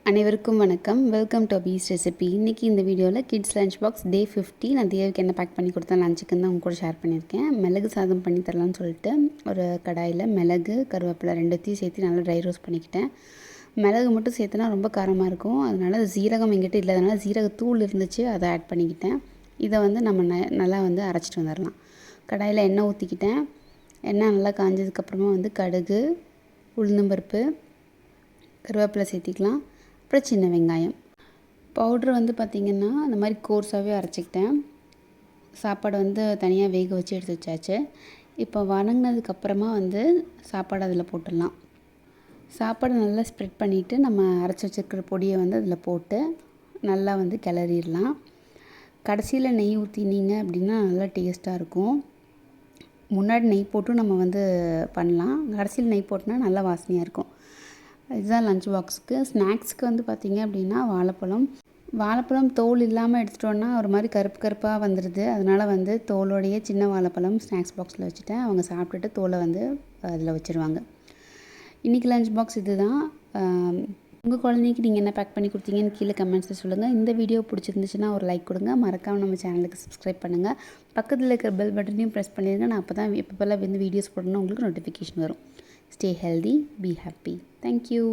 அனைவருக்கும் வணக்கம். Welcome to abisrecipe. இன்றைக்கி இந்த வீடியோவில் கிட்ஸ் லஞ்ச் பாக்ஸ் டே 50 நான் தேவுக்கு என்ன பேக் பண்ணி கொடுத்தேன் லஞ்சுக்குன்னு தான் உங்க கூட ஷேர் பண்ணியிருக்கேன். மிளகு சாதம் பண்ணி தரலான்னு சொல்லிட்டு ஒரு கடாயில் மிளகு கருவேப்பிலை ரெண்டுத்தையும் சேர்த்து நல்லா ட்ரை ரோஸ்ட் பண்ணிக்கிட்டேன். மிளகு மட்டும் சேர்த்துனா ரொம்ப காரமாக இருக்கும், அதனால் சீரகம் எங்கிட்ட இல்லாதனால சீரகத்தூள் இருந்துச்சு, அதை ஆட் பண்ணிக்கிட்டேன். இதை வந்து நம்ம நல்லா அரைச்சிட்டு வந்துடலாம். கடாயில் எண்ணெய் ஊற்றிக்கிட்டேன். எண்ணெய் நல்லா காஞ்சதுக்கப்புறமா கடுகு, உளுந்தம்பருப்பு, கருவேப்பிலை சேர்த்திக்கலாம். அப்புறம் சின்ன வெங்காயம் பவுட்ரு பார்த்திங்கன்னா அந்த மாதிரி கோர்ஸாகவே அரைச்சிக்கிட்டேன். சாப்பாடு தனியாக வேக வச்சு எடுத்து வச்சாச்சு. இப்போ வணங்கினதுக்கப்புறமா சாப்பாடு அதில் போட்டுடலாம். சாப்பாடு நல்லா ஸ்ப்ரெட் பண்ணிவிட்டு நம்ம அரைச்சி வச்சுருக்கிற பொடியை அதில் போட்டு நல்லா கிளறிடலாம். கடைசியில் நெய் ஊற்றினீங்க அப்படின்னா நல்லா டேஸ்ட்டாக இருக்கும். முன்னாடி நெய் போட்டும் நம்ம பண்ணலாம், கடைசியில் நெய் போட்டோன்னா நல்லா வாசனையாக இருக்கும். இதுதான் லஞ்ச் பாக்ஸுக்கு. ஸ்நாக்ஸுக்கு பார்த்திங்க அப்படின்னா வாழைப்பழம் தோல் இல்லாமல் எடுத்துட்டோன்னா ஒரு மாதிரி கருப்பு கருப்பாக வந்துடுது. அதனால் தோலோடைய சின்ன வாழைப்பழம் ஸ்நாக்ஸ் பாக்ஸில் வச்சுட்டேன். அவங்க சாப்பிட்டுட்டு தோலை அதில் வச்சுருவாங்க. இன்றைக்கி லஞ்ச் பாக்ஸ் இது தான். உங்கள் குழந்தைக்கு நீங்கள் என்ன பேக் பண்ணி கொடுத்தீங்கன்னு கீழே கமெண்ட்ஸில் சொல்லுங்கள். இந்த வீடியோ பிடிச்சிருந்துச்சுன்னா ஒரு லைக் கொடுங்க. மறக்காமல் நம்ம சேனலுக்கு சப்ஸ்கிரைப் பண்ணுங்கள். பக்கத்தில் இருக்கிற பெல் பட்டனையும் ப்ரெஸ் பண்ணிடுங்க. நான் அப்போ தான் எப்போல்லாம் வீடியோஸ் போடணும் உங்களுக்கு நோட்டிஃபிகேஷன் வரும். Stay healthy, be happy. Thank you.